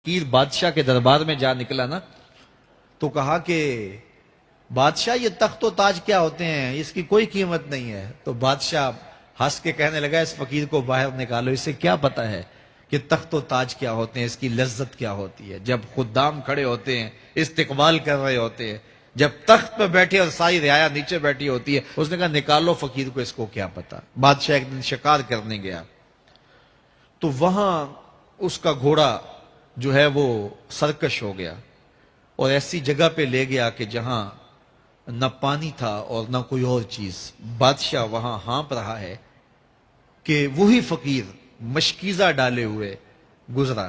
فقیر بادشاہ کے دربار میں جا نکلا نا تو کہا کہ بادشاہ یہ تخت و تاج کیا ہوتے ہیں، اس کی کوئی قیمت نہیں ہے۔ تو بادشاہ ہنس کے کہنے لگا اس فقیر کو باہر نکالو، اسے کیا پتا ہے کہ تخت و تاج کیا ہوتے ہیں، اس کی لذت کیا ہوتی ہے۔ جب خدام کھڑے ہوتے ہیں، استقبال کر رہے ہوتے ہیں، جب تخت پہ بیٹھے اور ساری رعایا نیچے بیٹھی ہوتی ہے، اس نے کہا نکالو فقیر کو، اس کو کیا پتا۔ بادشاہ ایک دن شکار کرنے گیا تو وہاں اس کا گھوڑا جو ہے وہ سرکش ہو گیا اور ایسی جگہ پہ لے گیا کہ جہاں نہ پانی تھا اور نہ کوئی اور چیز۔ بادشاہ وہاں ہانپ رہا ہے کہ وہی فقیر مشکیزہ ڈالے ہوئے گزرا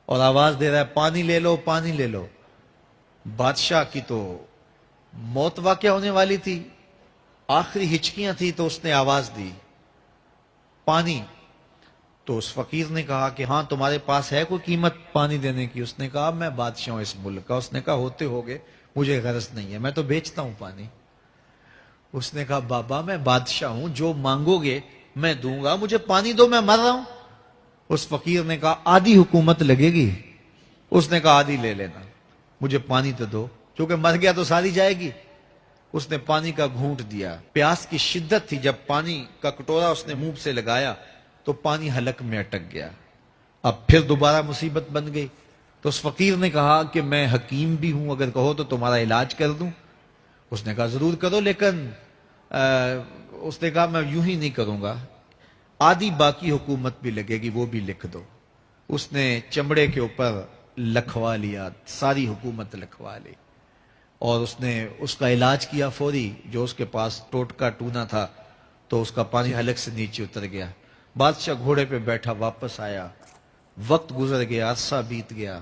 اور آواز دے رہا ہے پانی لے لو، پانی لے لو۔ بادشاہ کی تو موت واقع ہونے والی تھی، آخری ہچکیاں تھی، تو اس نے آواز دی پانی۔ تو اس فقیر نے کہا کہ ہاں تمہارے پاس ہے کوئی قیمت پانی دینے کی؟ اس نے کہا میں بادشاہ ہوں اس ملک کا۔ اس نے کہا ہوتے ہوگے، مجھے غرض نہیں ہے، میں تو بیچتا ہوں پانی۔ اس نے کہا بابا میں بادشاہ ہوں، جو مانگو گے میں دوں گا، مجھے پانی دو، میں مر رہا ہوں۔ اس فقیر نے کہا آدھی حکومت لگے گی۔ اس نے کہا آدھی لے لینا، مجھے پانی تو دو، کیونکہ مر گیا تو ساری جائے گی۔ اس نے پانی کا گھونٹ دیا، پیاس کی شدت تھی، جب پانی کا کٹورا اس نے منہ سے لگایا تو پانی حلق میں اٹک گیا۔ اب پھر دوبارہ مصیبت بن گئی تو اس فقیر نے کہا کہ میں حکیم بھی ہوں، اگر کہو تو تمہارا علاج کر دوں۔ اس نے کہا ضرور کرو، لیکن اس نے کہا میں یوں ہی نہیں کروں گا، آدھی باقی حکومت بھی لگے گی، وہ بھی لکھ دو۔ اس نے چمڑے کے اوپر لکھوا لیا، ساری حکومت لکھوا لی اور اس نے اس کا علاج کیا فوری۔ جو اس کے پاس ٹوٹکا ٹونا تھا تو اس کا پانی حلق سے نیچے اتر گیا۔ بادشاہ گھوڑے پہ بیٹھا واپس آیا، وقت گزر گیا، عرصہ بیت گیا۔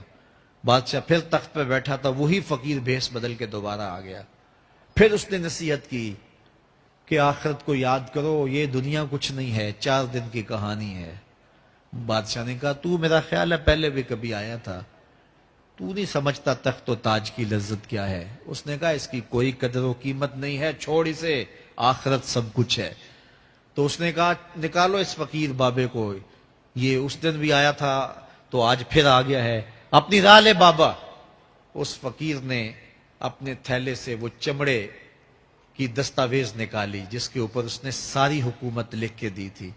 بادشاہ پھر تخت پہ بیٹھا تھا، وہی فقیر بھیس بدل کے دوبارہ آ گیا۔ پھر اس نے نصیحت کی کہ آخرت کو یاد کرو، یہ دنیا کچھ نہیں ہے، 4 دن کی کہانی ہے۔ بادشاہ نے کہا تو میرا خیال ہے پہلے بھی کبھی آیا تھا، تو نہیں سمجھتا تخت و تاج کی لذت کیا ہے۔ اس نے کہا اس کی کوئی قدر و قیمت نہیں ہے، چھوڑ اسے، آخرت سب کچھ ہے۔ تو اس نے کہا نکالو اس فقیر بابے کو، یہ اس دن بھی آیا تھا تو آج پھر آ گیا ہے، اپنی راہ لے بابا۔ اس فقیر نے اپنے تھیلے سے وہ چمڑے کی دستاویز نکالی جس کے اوپر اس نے ساری حکومت لکھ کے دی تھی۔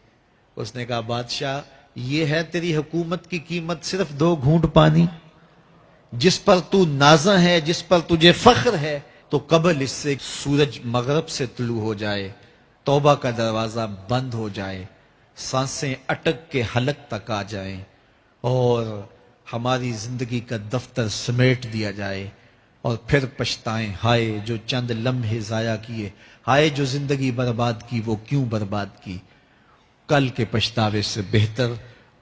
اس نے کہا بادشاہ یہ ہے تیری حکومت کی قیمت، صرف 2 گھونٹ پانی، جس پر تو نازاں ہے، جس پر تجھے فخر ہے، تو قبل اس سے سورج مغرب سے طلوع ہو جائے، توبہ کا دروازہ بند ہو جائے، سانسیں اٹک کے حلق تک آ جائیں اور ہماری زندگی کا دفتر سمیٹ دیا جائے، اور پھر پچھتائیں ہائے جو چند لمحے ضائع کیے، ہائے جو زندگی برباد کی وہ کیوں برباد کی۔ کل کے پچھتاوے سے بہتر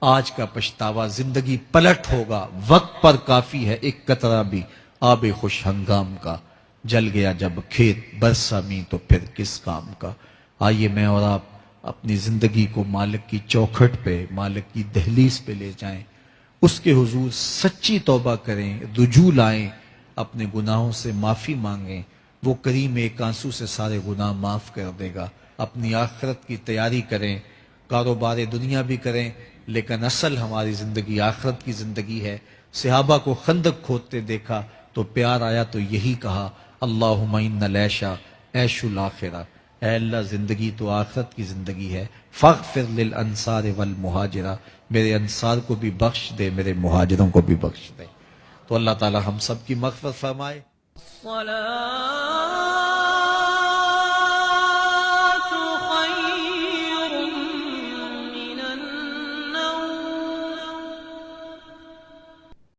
آج کا پچھتاوا، زندگی پلٹ ہوگا، وقت پر کافی ہے ایک قطرہ بھی آب خوش ہنگام کا، جل گیا جب کھیت برسا می تو پھر کس کام کا۔ آئیے میں اور آپ اپنی زندگی کو مالک کی چوکھٹ پہ، مالک کی دہلیز پہ لے جائیں، اس کے حضور سچی توبہ کریں، رجوع لائیں، اپنے گناہوں سے معافی مانگیں، وہ کریم ایک آنسو سے سارے گناہ معاف کر دے گا۔ اپنی آخرت کی تیاری کریں، کاروبار دنیا بھی کریں، لیکن اصل ہماری زندگی آخرت کی زندگی ہے۔ صحابہ کو خندق کھودتے دیکھا تو پیار آیا تو یہی کہا اللہم ان العیشہ عیش الاخرہ، اے اللہ زندگی تو آخرت کی زندگی ہے، فاغفر للانصار والمہاجرہ، میرے انصار کو بھی بخش دے، میرے مہاجروں کو بھی بخش دے۔ تو اللہ تعالی ہم سب کی مغفرت فرمائے۔